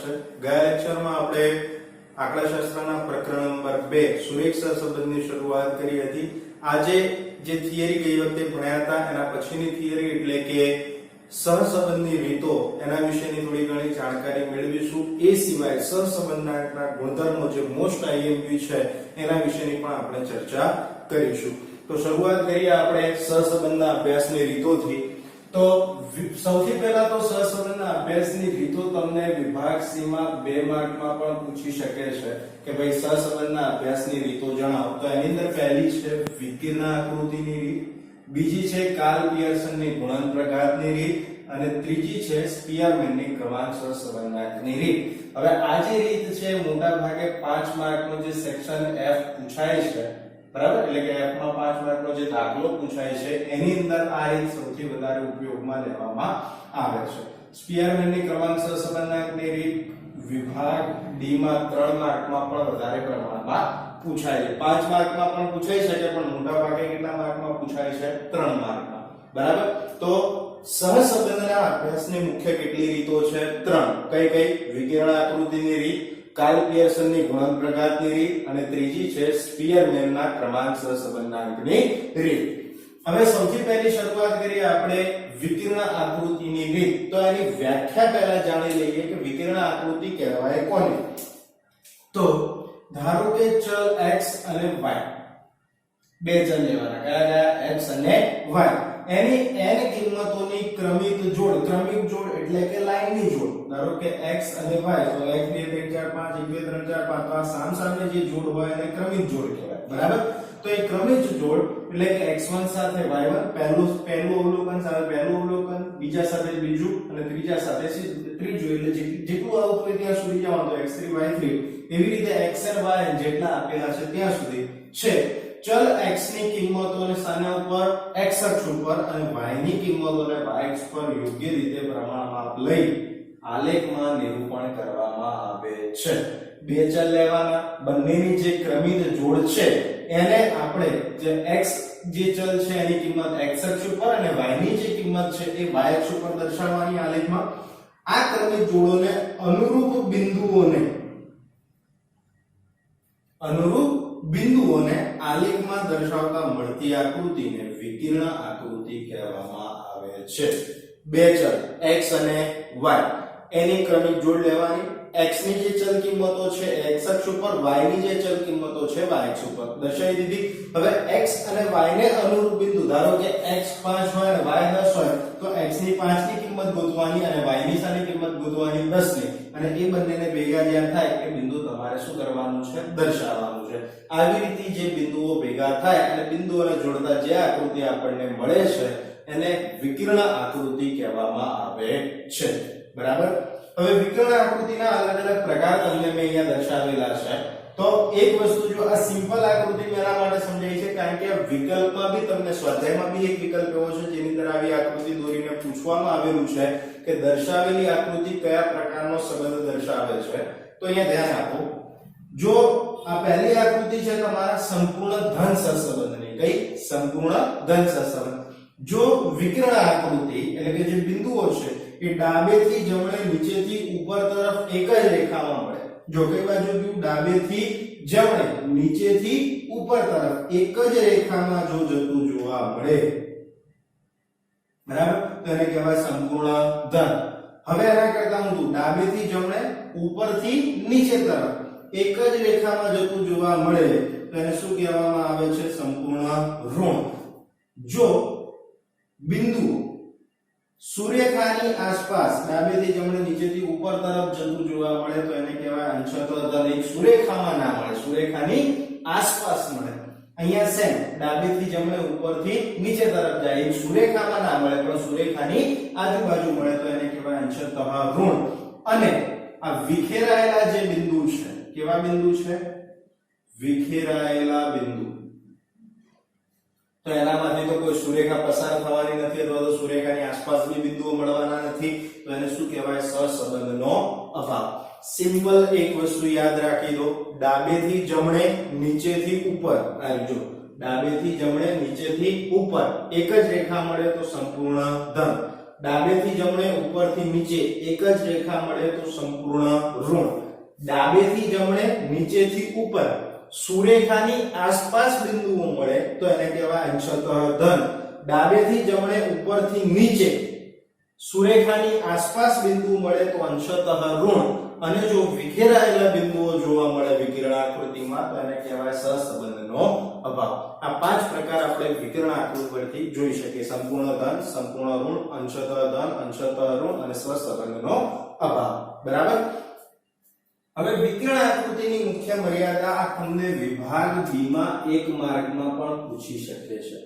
છે। ગયા લેક્ચરમાં આપણે આંકડાશાસ્ત્રના પ્રકરણ નંબર 2 સુરેખ સહસંબંધની શરૂઆત કરી હતી। આજે જે થિયરી ગઈ વખતે ભણ્યા હતા એના પછીની થિયરી એટલે કે સહસંબંધની રીતો એના વિશેની થોડી ઘણી જાણકારી મેળવીશું। એ સિવાય સહસંબંધના ગુણધર્મો જે મોસ્ટ આઈએમપી છે એના વિશેની પણ આપણે ચર્ચા કરીશું। તો શરૂઆત કરીએ આપણે સહસંબંધના અભ્યાસની રીતોથી। તો સૌથી પહેલા તો સહસંબંધના અભ્યાસની રીતો તમને વિભાગ સી માં 2 માર્કમાં પણ પૂછી શકે છે કે ભાઈ સહસંબંધના અભ્યાસની રીતો જણાવો। તો એની અંદર પહેલી છે વિકર્ણ આકૃતિની રીત, બીજી છે કાર્લ પિયર્સનની ગુણન પ્રઘાતની રીત અને ત્રીજી છે સ્પીયરમેનની ક્રમાંક સહસંબંધની રીત। હવે આ જે રીત છે મોટા ભાગે 5 માર્કનો જે સેક્શન F પૂછાય છે, બરાબર, એટલે કે F માં 5 માર્કનો જે દાખલો પૂછાય છે એની અંદર આ રીત સૌથી વધારે ઉપયોગમાં લેવામાં આવે છે। સ્પીયરમેનની ક્રમાંક સહસંબંધની રીત વિભાગ ડી માં 3 માર્કમાં પણ વધારે પ્રમાણમાં પૂછાય છે। 5 માર્કમાં પણ પૂછાઈ શકે પણ મોટા ભાગે કેટલા માર્કમાં પૂછાય છે? 3 માર્કમાં, બરાબર। તો સહસંબંધના અભ્યાસની મુખ્ય કેટલી રીતો છે? 3। કઈ કઈ? વિકર્ણ આકૃતિની રીત, કાર્લ પિયર્સનની ગુણન પ્રઘાતની રીત અને ત્રીજી છે સ્પીયરમેનના ક્રમાંક સહસંબંધની રીત। હવે સૌથી પહેલી શરૂઆત કરીએ આપણે વિકર્ણ આકૃતિની રીત। તો એની વ્યાખ્યા પહેલા જાણી લઈએ કે વિકર્ણ આકૃતિ કહેવાય કોને? તો ધારો કે ચલ x અને y, બે ચલ લેવાના, કયા? x અને y, એની n કિંમતોની ક્રમિક જોડ એટલે કે લાઈનની જોડ, ધારો કે x અને y, તો x 2 3 4 5 1 2 3 4 5, તો આ સામસામે જે જોડ હોય એને ક્રમિક જોડ કહેવાય, બરાબર। તો એ ક્રમિક જોડ એટલે કે x1 સાથે y1, પહેલું અવલોકન સાથે પહેલું અવલોકન, બીજા સાથે બીજું અને ત્રીજા સાથે ત્રીજું, એટલે જેટલું આવતું હોય ત્યાં સુધી જવાનું, તો x3 y3, એવી રીતે x અને y જેટલા આપેલા છે ત્યાં સુધી છે। ચલ x ની કિંમતોને સાના ઉપર? x અક્ષ ઉપર અને y ની કિંમતોને y અક્ષ પર યોગ્ય રીતે પ્રમાણમાપ લઈ આલેખમાં નિરૂપણ કરવામાં આવે છે। બે ચલ લેવાના, બંનેની જે ક્રમિક જોડ છે એને આપણે જે x જે ચલ છે એની કિંમત x અક્ષ ઉપર અને y ની જે કિંમત છે એ y અક્ષ ઉપર દર્શાવવાની આલેખમાં। આ ક્રમિક જોડોને અનુરૂપ બિંદુઓને આલેખમાં દર્શાવતા મળતી આકૃતિને વિકર્ણ આકૃતિ કહેવામાં આવે છે। બે ચલ x અને y એની ક્રમિક જોડ લેવાની, x ની જે ચલ કિંમતો છે x અક્ષ ઉપર, y ની જે ચલ કિંમતો છે y અક્ષ ઉપર દર્શાવી દીધી। હવે x અને y ને અનુરૂપ બિંદુ, ધારો કે x 5 હોય અને y 10 હોય, તો x ની 5 ની કિંમત ગોતવાની અને y ની સાની કિંમત ગોતવાની 10 ની, અને એ બંનેને ભેગા જ્યાં થાય એ બિંદુ તમારે શું કરવાનું છે? દર્શાવવાનું છે। આવી રીતે જે બિંદુઓ ભેગા થાય અને બિંદુઓને જોડતા જે આકૃતિ આપણને મળે છે એને વિકર્ણ આકૃતિ કહેવામાં આવે છે, બરાબર। હવે વિકર્ણ આકૃતિના અલગ અલગ પ્રકાર તમને મેં અહીંયા દર્શાવેલા છે। તો એક વસ્તુ, જો આ સિમ્પલ આકૃતિ મેરા માટે સમજાય છે કારણ કે આ વિકલ્પમાં બી તમને સ્વાધ્યાયમાં બી એક વિકલ્પ એવો છે જેની અંદર આવી આકૃતિ દોરીને પૂછવામાં આવેલું છે કે દર્શાવેલી આકૃતિ કયા પ્રકારનો સંબંધ દર્શાવે છે। તો અહીંયા ધ્યાન આપો, જો આ પહેલી આકૃતિ છે તમારા સંપૂર્ણ ધન સહસંબંધની, કઈ? સંપૂર્ણ ધન સહસંબંધ। જો વિકર્ણ આકૃતિ એટલે કે જે બિંદુઓ છે એ ડાબેથી જમણે નીચેથી ઉપર તરફ એક જ રેખામાં મળે, જો કઈ બાજુ ગયું? ડાબેથી જમણે નીચેથી ઉપર તરફ એક જ રેખામાં જો જતું જોવા મળે, બરાબર, તો એને કહેવાય સંપૂર્ણ ધન। હવે એના કરતા ઊંધું, ડાબેથી જમણે ઉપરથી નીચે તરફ એક જ રેખામાં જતું જોવા મળે તો એને શું કહેવામાં આવે છે? સંપૂર્ણ ઋણ। જો બિંદુઓ સૂર્યરેખાની આસપાસ ડાબેથી જમણે નીચેથી ઉપર તરફ જતું જોવા મળે તો એને કહેવાય અંશતઃ ધન। એક સૂર્યરેખામાં ના મળે, સૂર્યરેખાની આસપાસ મળે। અહીંયા સેમ ડાબેથી જમણે ઉપરથી નીચે તરફ જાય, એક સૂર્યરેખામાં ના મળે પણ સૂર્યરેખાની આજુબાજુ મળે તો એને કહેવાય અંશતઃ ઋણ। અને આ વિખેરાયેલા જે બિંદુ છે, કેવા બિંદુ છે? વિખેરાયેલા બિંદુ, તો એનામાંથી તો કોઈ સૂર્યરેખા પસાર થવાની નથી અથવા તો સૂર્યરેખાની આસપાસ બી બિંદુઓ મળવાના નથી, તો એને શું કહેવાય? સહસંબંધનો અભાવ। સિમ્પલ એક વસ્તુ યાદ રાખી દો, ડાબેથી જમણે નીચેથી ઉપર, જો ડાબેથી જમણે નીચેથી ઉપર એક જ રેખા મળે તો સંપૂર્ણ ધન, ડાબેથી જમણે ઉપરથી નીચે એક જ રેખા મળે તો સંપૂર્ણ ઋણ, ડાબેથી જમણે નીચેથી ઉપર સુરેખાની આસપાસ બિંદુઓ મળે તો એને કહેવાય અંશતઃ ધન, ડાબેથી જમણે ઉપરથી નીચે સુરેખાની આસપાસ બિંદુ મળે તો અંશતઃ ઋણ, અને જો વિખેરાયેલા બિંદુઓ જોવા મળે વિકર્ણાકૃતિમાં તો એને કહેવાય સહસંબંધનો અભાવ. આ પાંચ પ્રકાર આપણે વિકર્ણાકૃતિ પરથી જોઈ શકીએ: સંપૂર્ણ ધન, સંપૂર્ણ ઋણ, અંશતઃ ધન, અંશતઃ ઋણ અને સહસંબંધનો અભાવ. બરાબર. હવે વિકર્ણ આકૃતિની મુખ્ય મર્યાદા આ તમને વિભાગ બી માં એક માર્કમાં પણ પૂછી શકે છે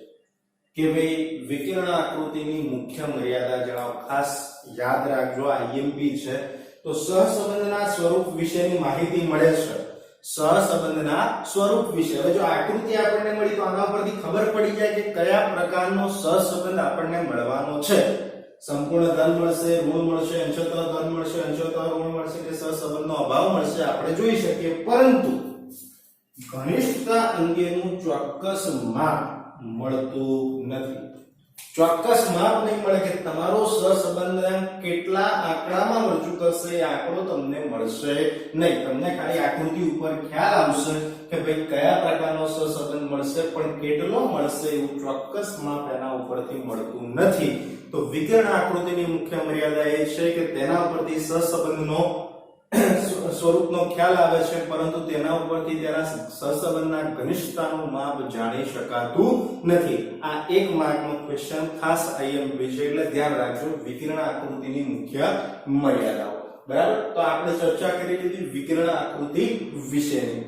કે ભાઈ વિકર્ણ આકૃતિની મુખ્ય મર્યાદા જણાવો. ખાસ યાદ રાખજો, આ આઈએમપી છે તો સહસંબંધના સ્વરૂપ વિશેની માહિતી મળે છે. સહસંબંધના સ્વરૂપ વિશે, હવે જો આકૃતિ આપણને મળી તો આના પરથી ખબર પડી જાય કે કયા પ્રકારનો સહસંબંધ આપણને મળવાનો છે. સંપૂર્ણ ધન મળશે, ઋણ મળશે, અંશતઃ ધન મળશે, અંશતઃ ઋણ મળશે કે સહસંબંધનો અભાવ મળશે આપણે જોઈ શકીએ. પરંતુ ઘનિષ્ઠતા અંગેનું ચોક્કસ માપ મળતું નથી. ચોક્કસ માપ નહીં મળે કે તમારો સહસંબંધ કેટલા આંકડામાં રજૂ કરશે એ આંકડો તમને મળશે નહીં. તમને ખાલી આકૃતિ ઉપર ખ્યાલ આવશે કે ભાઈ કયા પ્રકારનો સહસંબંધ મળશે, પણ કેટલો મળશે એવું ચોક્કસ માપ એના ઉપરથી મળતું નથી. તો વિકર્ણ આકૃતિની મુખ્ય મર્યાદા એ છે કે તેના ઉપરથી સહસંબંધનો સ્વરૂપનો ખ્યાલ આવે છે, પરંતુ તેના ઉપરથી તેના સહસંબંધના ઘનિષ્ઠતાનું માપ જાણી શકાતું નથી. આ એક માર્કનો ક્વેશ્ચન ખાસ આઈએમપી છે એટલે ધ્યાન રાખજો વિકર્ણ આકૃતિની મુખ્ય મર્યાદાઓ. બરાબર. તો આપણે ચર્ચા કરી લીધી વિકર્ણ આકૃતિ વિશેની.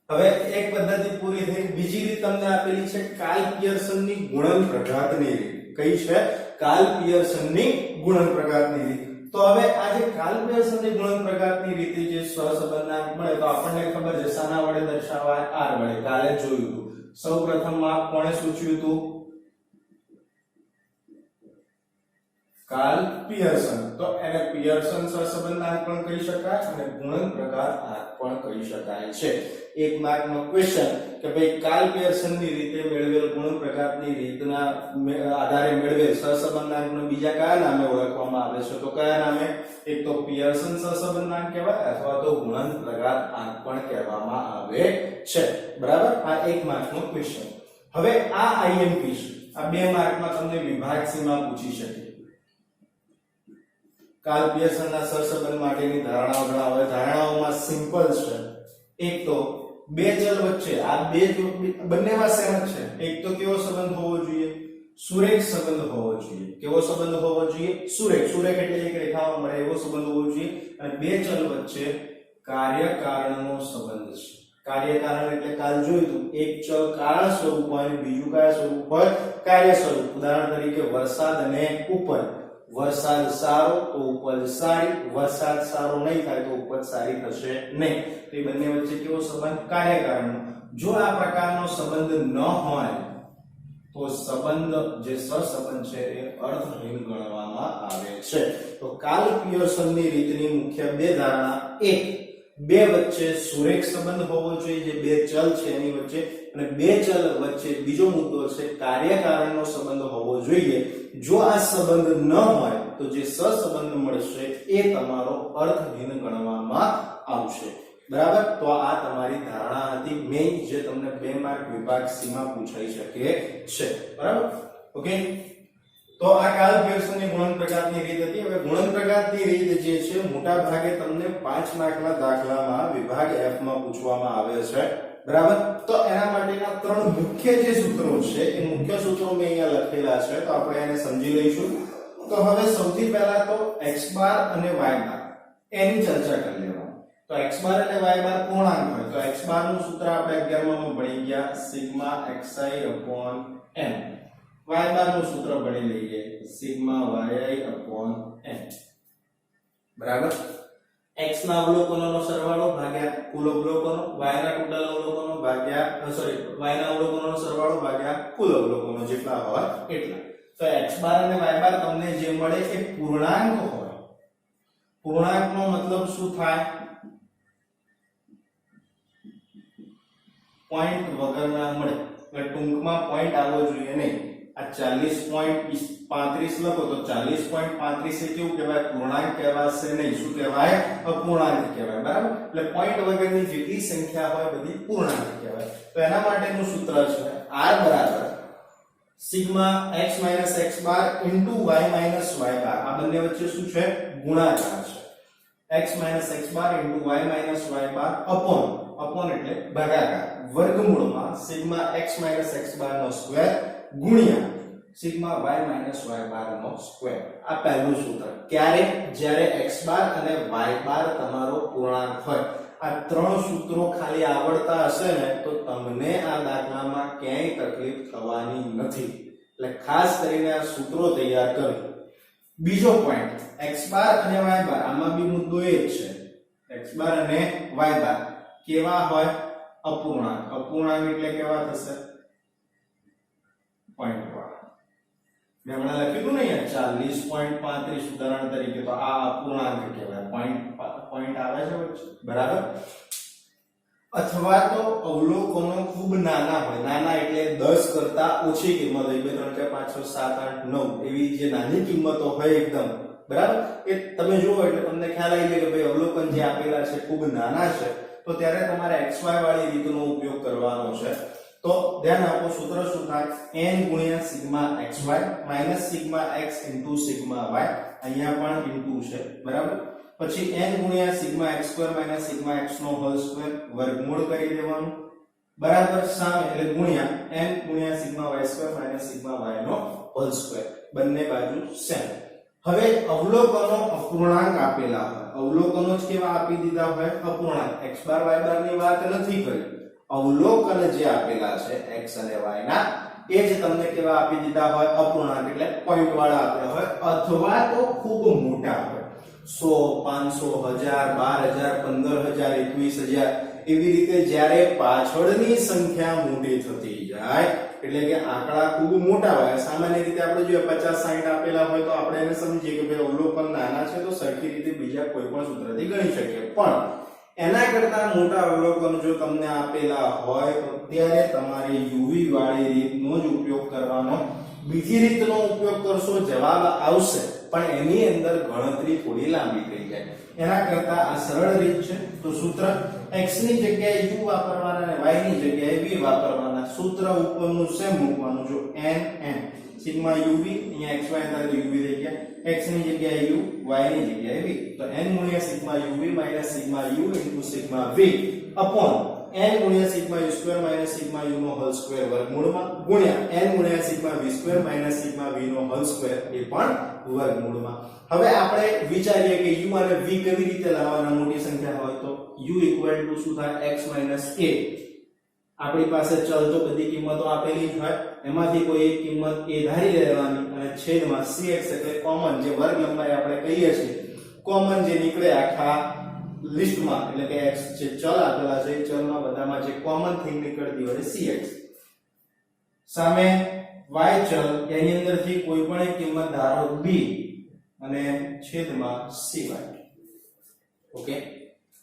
હવે એક પદ્ધતિ પૂરી થઈ. બીજી રીત તમને આપેલી છે કાર્લ પિયર્સનની ગુણન પ્રઘાતની રીત. કઈ છે? કાર્લ પિયર્સનની ગુણન પ્રઘાતની રીત. તો હવે આ જે કાર્લ પિયર્સનની ગુણન પ્રઘાતની રીતે જે સહસંબંધના મળે તો આપણને ખબર છે શાના વડે દર્શાવાય? r વડે. કાલે જોયું હતું. સૌપ્રથમ માપ કોણે સૂચવ્યું હતું? Karl Pearson. તો એને પિયર્સન સહસંબંધાંક પણ કહી શકાય અને ગુણન પ્રઘાત પણ કહી શકાય છે. એક માર્કનો ક્વેશ્ચન કે ભાઈ કાર્લ પિયર્સનની રીતે મેળવેલ ગુણન પ્રઘાતની રીતના આધારે મેળવેલ સહસંબંધાંકને બીજા કયા નામે ઓળખવામાં આવે છે? તો કયા નામે? એક તો પિયર્સન સહસંબંધાંક કહેવાય અથવા તો ગુણન પ્રઘાત આંક પણ કહેવામાં આવે છે. બરાબર. આ એક માર્કનો ક્વેશ્ચન. હવે આ આઈએમપી છે. આ બે માર્કમાં તમને વિભાગ સીમા પૂછી શકે. કાર્લ પિયર્સનના સહસંબંધ માટેની ધારણાઓ જણાવો. ધારણાઓમાં સિમ્પલ છે. એક તો બે ચલ વચ્ચે આ બે બંનેમાં સેમ છે. એક તો કેવો સંબંધ હોવો જોઈએ? સુરેખ સંબંધ હોવો જોઈએ. કેવો સંબંધ હોવો જોઈએ? સુરેખ. સુરેખ એટલે એક રેખામાં મળે એવો સંબંધ હોવો જોઈએ. અને બે ચલ વચ્ચે કાર્ય-કારણનો સંબંધ છે. કાર્ય-કારણ એટલે કાલ જોયું હતું એક ચલ કારણ સ્વરૂપ હોય અને બીજું કયા સ્વરૂપ હોય? કાર્ય સ્વરૂપ. ઉદાહરણ તરીકે વરસાદ અને ઉપજ. વરસાદ સારો તો ઉપજ સારી, વરસાદ સારો નહીં થાય તો ઉપજ સારી થશે નહીં. તો એ બંને વચ્ચે કેવો સંબંધ? કાર્ય-કારણનો. જો આ પ્રકારનો સંબંધ ન હોય તો સંબંધ જે સહસંબંધ છે એ અર્થહીન ગણવામાં આવે છે. તો કાર્લ પિયર્સનની રીતની મુખ્ય બે ધારણા: એક, બે વચ્ચે સુરેખ સંબંધ હોવો જોઈએ જે બે ચલ છે એની વચ્ચે, અને બે ચલ વચ્ચે બીજો મુદ્દો છે કાર્ય-કારણનો સંબંધ હોવો જોઈએ. જો આ સંબંધ ન હોય તો જે સહસંબંધ મળશે એ તમારો અર્થહીન ગણવામાં આવશે. બરાબર. તો આ તમારી ધારણા હતી મેઇન, જે તમને 2 માર્ક વિભાગ સીમા પૂછાઈ શકે છે. બરાબર. ઓકે. તો આ કાર્લ પિયર્સનની ગુણન પ્રઘાતની રીત હતી. હવે ગુણન પ્રઘાતની રીત જે છે મોટા ભાગે તમને 5 માર્કના દાખલામાં વિભાગ F માં પૂછવામાં આવે છે. બરાબર. તો એના માટેના 3 મુખ્ય જે સૂત્રો છે એ મુખ્ય સૂત્રો મેં અહીંયા લખેલા છે તો આપણે એને સમજી લઈશું. તો હવે સૌથી પહેલા તો x બાર અને y બાર એની ચર્ચા કરી લેવાની. તો x બાર અને y બાર પૂર્ણાંક હોય તો x બાર નું સૂત્ર આપણે 11મા માં ભણી ગયા sigma xi upon n. y બાર નું સૂત્ર ભણી લઈએ સિગ્મા yi upon n. બરાબર. x ના અવલોકનોનો સરવાળો ભાગ્યા કુલ અવલોકનો, y ના ટોટલ અવલોકનો ભાગ્યા y ના અવલોકનોનો સરવાળો ભાગ્યા કુલ અવલોકનો જેટલા હોય એટલા. તો x બાર અને y બાર તમને જે મળે એ પૂર્ણાંક હોય. પૂર્ણાંકનો મતલબ શું થાય? પોઈન્ટ વગરના મળે. એટલે ટૂંકમાં પોઈન્ટ આવવો જોઈએ નહીં. આ 40.35 લખો તો 40.35 એ કેવું કહેવાય? પૂર્ણાંક કહેવાશે નહીં. શું કહેવાય? અપૂર્ણાંક કહેવાય. બરાબર? એટલે પોઈન્ટ વગરની જેટલી સંખ્યા હોય બધી પૂર્ણાંક કહેવાય. તો એના માટેનું સૂત્ર છે r બરાબર સિગ્મા x x બાર ઇન્ટુ y y બાર. આ બંને વચ્ચે શું છે? ગુણાકાર છે. x x બાર ઇન્ટુ y y બાર અપોન એટલે ભાગાકાર વર્ગમૂળમાં સિગ્મા x x બાર નો સ્ક્વેર ગુણ્યા સિગ્મા y y બાર નો સ્ક્વેર. આ પહેલું સૂત્ર. ક્યારે? જ્યારે x બાર અને y બાર તમારો પૂર્ણાંક હોય. આ ત્રણ સૂત્રો ખાલી આવડતા હશે ને તો તમને આ દાખલામાં ક્યાંય તકલીફ થવાની નથી. એટલે ખાસ કરીને આ સૂત્રો તૈયાર કરો. બીજો પોઈન્ટ x બાર અને y બાર, આમાં બી મુદ્દો એ જ છે. x બાર અને y બાર કેવા હોય? અપૂર્ણાંક. અપૂર્ણાંક એટલે કેવા થશે? પોઈન્ટ વાળા. મેં હમણાં લખ્યું ને અહીંયા 40.35 ઉદાહરણ તરીકે, તો આ અપૂર્ણાંક કહેવાય. પોઈન્ટ આવે છે વચ્ચે. બરાબર? અથવા તો અવલોકનો ખૂબ નાના હોય. નાના એટલે 10 કરતા ઓછી કિંમત હોય. 2 3 4 5 6 7 8 9 એવી જે નાની કિંમતો હોય એકદમ. બરાબર? એ તમે જુઓ એટલે તમને ખ્યાલ આવી જાય કે ભાઈ અવલોકન જે આપેલા છે ખૂબ નાના છે, તો ત્યારે તમારે xy વાળી રીતનો ઉપયોગ કરવાનો છે. તો ધ્યાન આપો, સૂત્ર શું થાય? n ગુણ્યા sigma xy minus sigma x into sigma y. અહીંયા પણ ઇન્ટુ છે. બરાબર? પછી n ગુણ્યા sigma x square minus sigma x નો હોલ સ્ક્વેર વર્ગમૂળ કરી દેવાનું. બરાબર? સામે એટલે ગુણ્યા n ગુણ્યા sigma y square minus sigma y નો હોલ સ્ક્વેર. બંને બાજુ સેમ. હવે અવલોકનો અપૂર્ણાંક આપેલા હોય. અવલોકનો જ કેવા આપી દીધા હોય? અપૂર્ણાંક. x બાર y બાર ની વાત નથી કરી. અવલોકન જે આપેલા છે x અને y ના, એ જ તમને કેવા આપી દીધા હોય? અપૂર્ણાંક એટલે પોઈન્ટ વાળા આપ્યા હોય, અથવા તો ખૂબ મોટા હોય. 100 500 1000 12000 15000 એવી રીતે જ્યારે પાછળની સંખ્યા મોટી થતી જાય એટલે કે આંકડા ખૂબ મોટા હોય. સામાન્ય રીતે આપણે જો 50 60 આપેલા હોય તો આપણે એને સમજીએ કે ભાઈ અવલોકન નાના છે તો સરખી રીતે બીજા કોઈ પણ સૂત્રથી ગણી શકીએ. પણ એના કરતા મોટા અવલોકન જો તમને આપેલા હોય તો ત્યારે તમારે યુવી વાળી રીતનો જ ઉપયોગ કરવાનો. બીજી રીતનો ઉપયોગ કરશો જવાબ આવશે પણ એની અંદર ગણતરી થોડી લાંબી થઈ જાય. એના કરતા આ સરળ રીત છે. તો સૂત્ર x ની જગ્યાએ u વાપરવાના અને y ની જગ્યાએ v વાપરવાના. સૂત્ર ઉપરનું સેમ મૂકવાનું. જો n સિગ્મા uv, અહીંયા xy હતા તો uv થઈ ગયા. x ની જગ્યાએ u, y ની જગ્યાએ v. તો n ગુણ્યા sigma uv minus sigma u into sigma v upon n ગુણ્યા sigma u square minus sigma u નો હોલ સ્ક્વેર વર્ગમૂળમાં ગુણ્યા n ગુણ્યા sigma v square minus sigma v નો હોલ સ્ક્વેર એ પણ વર્ગમૂળમાં. હવે આપણે વિચારીએ કે u અને v કેવી રીતે લાવવાના મોટી સંખ્યા હોય તો u ઇક્વલ ટુ શું થાય? x minus a. આપણી પાસે ચલ તો બધી કિંમતો આપેલી જ હોય, એમાંથી કોઈ એક કિંમત a ધારી લેવાની અને છેદમાં cx એટલે કોમન જે વર્ગ લંબાઈ આપણે કહીએ છીએ, કોમન જે નીકળે આખા લિસ્ટમાં એટલે કે x જે ચલ આપેલા છે એ ચલમાં બધામાં જે કોમન થિંગ નીકળતી હોય cx. સામે y ચલ એની અંદરથી કોઈ પણ એક કિંમત ધારો b અને છેદમાં cy. ઓકે,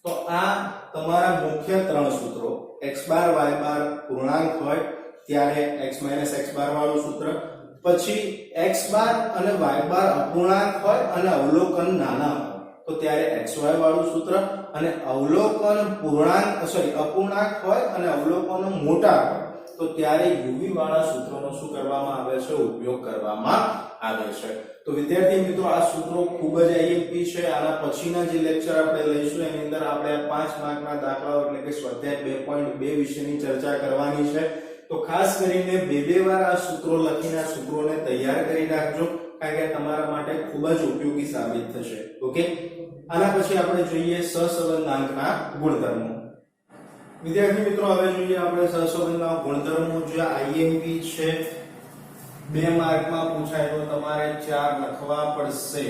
તો આ તમારા મુખ્ય ત્રણ સૂત્રો. x બાર y બાર પૂર્ણાંક હોય ત્યારે x x બાર વાળું સૂત્ર, પછી x બાર અને y બાર અપૂર્ણાંક હોય અને અવલોકન નાના હોય તો ત્યારે xy વાળું સૂત્ર, અને અવલોકન અપૂર્ણાંક હોય અને અવલોકન મોટા હોય તો ત્યારે uv વાળા સૂત્રનો શું કરવામાં આવે છે? ઉપયોગ કરવામાં આવે છે. તો વિદ્યાર્થી મિત્રો આ સૂત્રો ખૂબ જ IMP છે. આના પછીના જે લેક્ચર આપણે લઈશું એની અંદર આપણે 5 માર્કના દાખલાઓ એટલે કે સ્વાધ્યાય 2.2 વિશેની ચર્ચા કરવાની છે. તો ખાસ કરીને બે વાર આ સૂત્રો લખીને આ સૂત્રોને તૈયાર કરી રાખજો, કારણ કે તમારા માટે ખૂબ જ ઉપયોગી સાબિત થશે. ઓકે, આના પછી આપણે જોઈએ સહસંબંધાંકના ગુણધર્મો. વિદ્યાર્થી મિત્રો હવે જોઈએ આપણે સહસંબંધના ગુણધર્મો. જે IMP છે, 2 માર્કમાં પૂછાય તો તમારે 4 લખવા પડશે.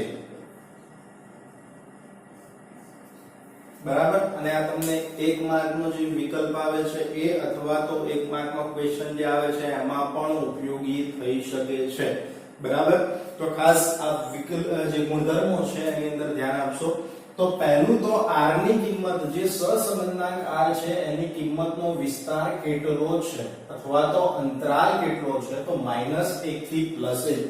બરાબર? અને આ તમને 1 માર્કનો જે વિકલ્પ આવે છે એ અથવા તો 1 માર્કમાં ક્વેશ્ચન જે આવે છે એમાં પણ ઉપયોગી થઈ શકે છે. બરાબર? તો ખાસ આ વિકલ્પ જે ગુણધર્મો છે એની અંદર ધ્યાન આપશો. તો પહેલું તો r ની કિંમત જે સહસંબંધાંક r છે એની કિંમતનો વિસ્તાર કેટલો છે અથવા તો અંતરાલ કેટલો છે તો -1 થી +1.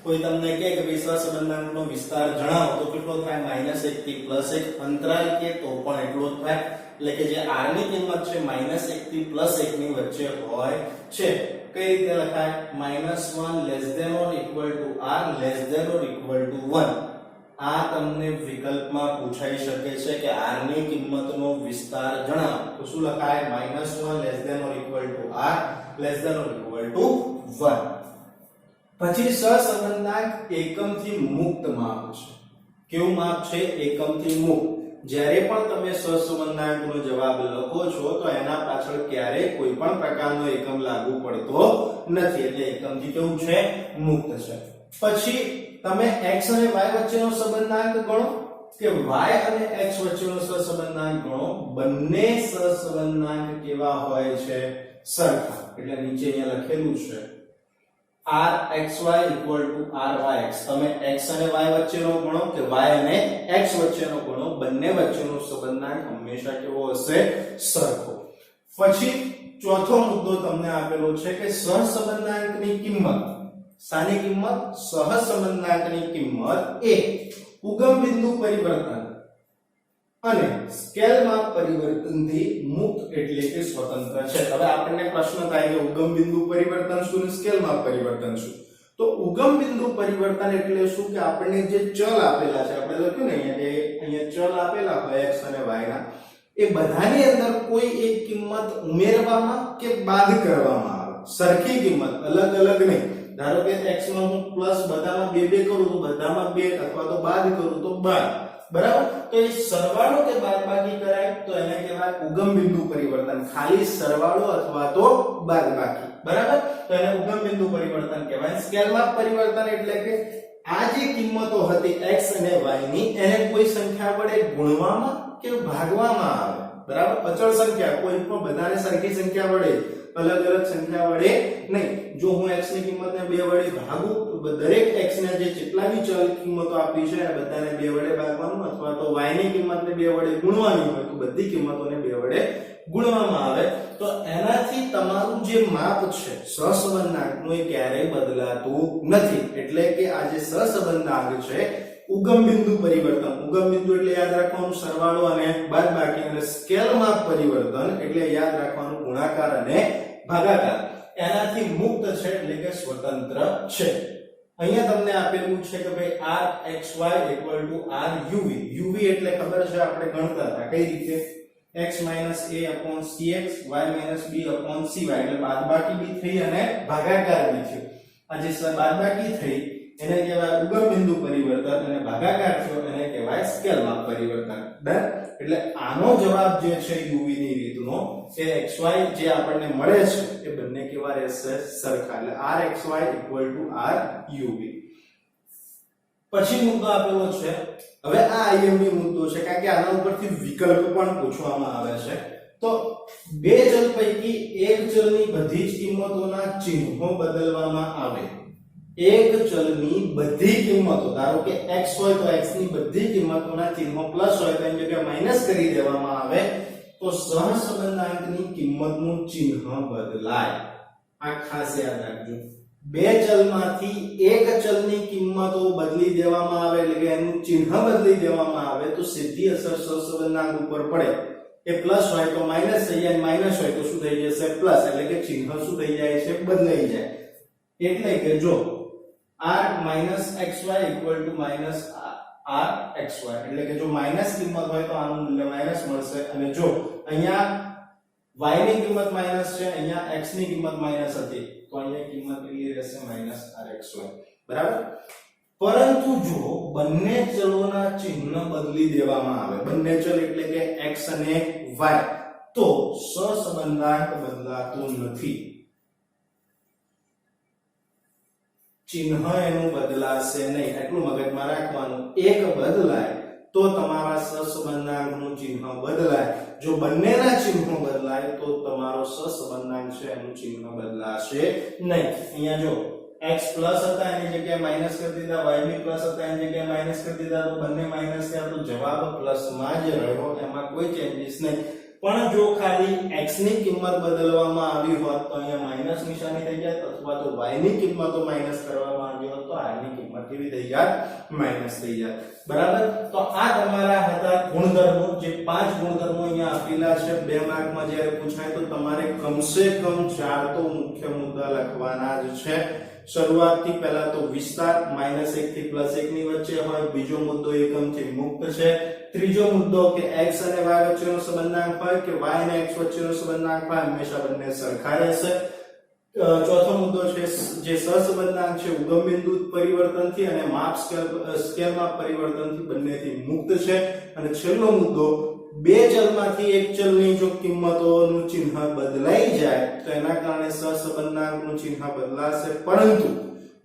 કોઈ તમને કહે કે ભાઈ સહસંબંધાંકનો વિસ્તાર જણાવો તો કેટલો થાય -1 થી +1. અંતરાલ કે તો પણ એટલો જ થાય. એટલે કે જે r ની કિંમત છે -1 થી +1 ની વચ્ચે હોય છે. કઈ રીતે લખાય? -1 ≤ r ≤ 1. આ તમને વિકલ્પમાં પૂછાઈ શકે છે કે r ની કિંમતનો વિસ્તાર જણાવો તો શું લખાય? -1 ≤ r ≤ 1. પછી સહસંબંધાંક એકમથી મુક્ત માપ છે. કેવું માપ છે? એકમથી મુક્ત. જ્યારે પણ તમે સહસંબંધાંકનો જવાબ લખો છો તો એના પાછળ ક્યારેય કોઈ પણ પ્રકારનો એકમ લાગુ પડતો નથી. એટલે એકમથી કેવું છે? મુક્ત છે. પછી તમે x અને y વચ્ચેનો સંબંધાંક ગણો કે y અને x વચ્ચેનો સહસંબંધાંક ગણો. બંને સહસંબંધાંક કેવા હોય છે? સરખા. એટલે નીચે અહીંયા લખેલું છે rxy = ryx. તમે x અને y વચ્ચેનો ગણો કે y અને x વચ્ચેનો ગણો, બંને વચ્ચેનો સંબંધાંક હંમેશા કેવો હશે? સરખો. પછી ચોથો મુદ્દો તમને આપેલો છે કે સહસંબંધાંકની કિંમત. સાની કિંમત? સહસંબંધાંકની કિંમત એ ઉગમ બિંદુ પરિવર્તન અને સ્કેલ માપ પરિવર્તનથી મુક્ત એટલે કે સ્વતંત્ર છે. હવે આપણને પ્રશ્ન થાય કે ઉગમ બિંદુ પરિવર્તન શું અને સ્કેલ માપ પરિવર્તન શું? તો ઉગમ બિંદુ પરિવર્તન એટલે શું કે આપણને જે ચલ આપેલા છે, આપણે લખ્યું ને અહીંયા ચલ આપેલા હોય x અને y ના, એ બધાની અંદર કોઈ એક કિંમત ઉમેરવામાં કે બાદ કરવામાં આવે. સરખી કિંમત, અલગ અલગ નહીં. ધારો કે x માં હું પ્લસ બધામાં 2 2 કરું તો બધામાં 2 અથવા તો બાદ કરું તો 12. બરાબર? તો એ સરવાળો કે બાદબાકી કરાય તો એને કહેવાય ઉગમ બિંદુ પરિવર્તન. ખાલી સરવાળો અથવા તો બાદબાકી. બરાબર? તો એને ઉગમ બિંદુ પરિવર્તન કહેવાય. સ્કેલ માપ પરિવર્તન એટલે કે આ જે કિંમતો હતી x અને y ની એને કોઈ સંખ્યા વડે ગુણવામાં કે ભાગવામાં આવે. બરાબર? અચળ સંખ્યા, કોઈ પણ બધાને સરખી સંખ્યા વડે, અલગ અલગ સંખ્યા વડે નહીં. જો હું x ની કિંમતને 2 વડે ભાગું તો દરેક x ને જે જેટલા બી ચલ કિંમતો આપી છે એ બધાને 2 વડે ભાગવાનું, અથવા તો y ની કિંમતને 2 વડે ગુણવાની હોય તો બધી કિંમતોને 2 વડે ગુણવામાં આવે. તો એનાથી તમારું જે માપ છે સહસંબંધાંકનું એ ક્યારેય બદલાતું નથી. એટલે કે આ જે સહસંબંધાંક છે ઉગમ બિંદુ પરિવર્તન, ઉગમ બિંદુ એટલે યાદ રાખવાનું સરવાળો અને બાદબાકી, અને સ્કેલ માપ પરિવર્તન એટલે યાદ રાખવાનું ગુણાકાર અને ભાગાકાર, એનાથી મુક્ત છે એટલે કે સ્વતંત્ર છે. અહીંયા તમને આપેલું છે કે ભાઈ rxy = ruv. uv એટલે ખબર છે આપણે ગણતા હતા કઈ રીતે? x - a/cx y - b/cy. એટલે બાદબાકી બી થઈ અને ભાગાકાર બી થયો. આ જે બાદબાકી થઈ એને કહેવાય ઉગમ બિંદુ પરિવર્તન અને ભાગાકાર થયો એને કહેવાય સ્કેલ માપ પરિવર્તન. ડન? એટલે આનો જવાબ જે છે uv ની રીતનો એ xy જે આપણને મળે છે એ બંને કેવા રહેશે? સરખા. એટલે rxy = ruv. પછી મુદ્દો આપેલો છે. હવે આ આઈએમપી મુદ્દો છે કારણ કે આના ઉપરથી વિકલ્પ પણ પૂછવામાં આવે છે. તો બે ચલ પૈકી એક ચલની બધી જ કિંમતોના ચિહ્નો બદલવામાં આવે. એક ચલની બધી કિંમતો, ધારો કે x હોય તો x ની બધી કિંમતોના ચિહ્નો પ્લસ હોય તો એની જગ્યાએ માઈનસ કરી દેવામાં આવે તો સહસંબંધાંકની કિંમતનું ચિહ્ન બદલાય. આ ખાસ યાદ રાખજો. બે ચલમાંથી એક ચલની કિંમતો બદલી દેવામાં આવે એટલે કે એનું ચિહ્ન બદલી દેવામાં આવે તો સીધી અસર સહસંબંધાંક ઉપર પડે. એ પ્લસ હોય તો માઈનસ થઈ જાય, માઈનસ હોય તો શું થઈ જશે? પ્લસ. એટલે કે ચિહ્ન શું થઈ જાય છે? બદલાઈ જાય. એટલે કે જો r - xy - rxy એટલે કે જો માઈનસ કિંમત હોય તો આનું મૂલ્ય માઈનસ મળશે, અને જો અહીંયા y ની કિંમત માઈનસ છે, અહીંયા x ની કિંમત માઈનસ હતી તો અહીંયા કિંમત કેટલી રહેશે? -rxy. બરાબર? પરંતુ જો બંને ચલોના ચિહ્ન બદલી દેવામાં આવે, બંને ચલ એટલે કે x અને y, તો સહસંબંધાંક બદલાતો નથી. ચિહ્ન એનું બદલાશે નહીં. એટલું મગજમાં રાખવાનું. એક બદલાય તો તમારા સહસંબંધાંકનું ચિહ્ન બદલાય. જો બંનેના ચિહ્નો બદલાય તો તમારો સહસંબંધાંક છે એનું ચિહ્ન બદલાશે નહીં. અહીંયા જો x પ્લસ હતા એની જગ્યાએ માઈનસ કરી દીધા, y બી પ્લસ હતા એની જગ્યાએ માઈનસ કરી દીધા, તો બંને માઈનસ થયા તો જવાબ પ્લસ માં જ રહ્યો, એમાં કોઈ ચેન્જીસ નહીં. પણ જો ખાલી x ની કિંમત બદલવામાં આવી હોત તો અહીંયા માઈનસ નિશાની થઈ જાય, અથવા તો y ની કિંમતો માઈનસ કરવામાં આવી હોત તો r ની કિંમત કેવી થઈ જાય, માઈનસ થઈ જાય. બરાબર. તો આ તમારા હતા ગુણધર્મો, જે 5 ગુણધર્મો અહીંયા આપેલા છે. 2 માર્કમાં જ્યારે પૂછાય તો તમારે કમસે કમ 4 તો મુખ્ય મુદ્દા લખવાના જ છે. શરૂઆતથી પહેલા તો વિસ્તાર -1 થી +1 ની વચ્ચે હોય, બીજો મુદ્દો એકમથી મુક્ત છે, ત્રીજો મુદ્દો કે x અને y વચ્ચેનો સંબંધાંક હોય કે y અને x વચ્ચેનો સંબંધાંક હોય, હંમેશા બંને સરખા રહેશે. ચોથો મુદ્દો છે જે સહસંબંધાંક છે ઉગમ બિંદુ પરિવર્તનથી અને માપ સ્કેલમાં પરિવર્તનથી બંનેથી મુક્ત છે. અને છેલ્લો મુદ્દો બે ચલમાંથી એક ચલની જો કિંમતોનું ચિહ્ન બદલાઈ જાય તો એના કારણે સહસંબંધાંકનું ચિહ્ન બદલાશે, પરંતુ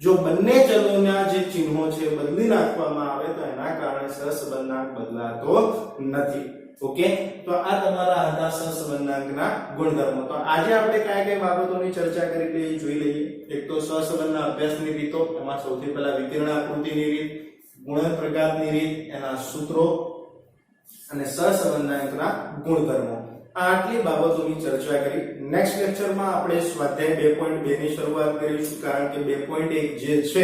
જો બંને ચલોના જે ચિહ્નો છે બદલી નાખવામાં આવે તો એના કારણે સહસંબંધાંક બદલાતો નથી. ઓકે, તો આ તમારા હતા સહસંબંધાંકના ગુણધર્મો. તો આજે આપણે કઈ બાબતોની ચર્ચા કરી લઈએ, જોઈ લઈએ. એક તો સહસંબંધના અભ્યાસની રીતો, એમાં સૌથી પહેલા વિકર્ણ આકૃતિની રીત, ગુણનપ્રઘાતની રીત, એના સૂત્રો અને સહસંબંધાંકના ગુણધર્મો, આટલી બાબતોની ચર્ચા કરી. નેક્સ્ટ લેક્ચરમાં આપણે સ્વાધ્યાય 2.2 ની શરૂઆત કરીશું, કારણ કે 2.1 જે છે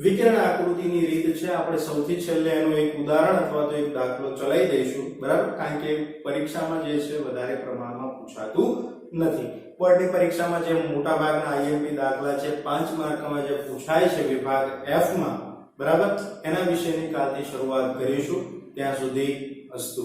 વિકર્ણ આકૃતિની રીત છે, આપણે સૌથી છેલ્લે એનું એક ઉદાહરણ અથવા તો એક દાખલો ચલાવી દઈશું. બરાબર, કારણ કે પરીક્ષામાં જે છે વધારે પ્રમાણમાં પૂછાતું નથી. બોર્ડની પરીક્ષામાં જે મોટા ભાગના આઈએમપી દાખલા છે 5 માર્કમાં જે પૂછાય છે વિભાગ F માં, બરાબર, એના વિશેની કાલથી શરૂઆત કરીશું. ત્યાં સુધી અસ્તુ.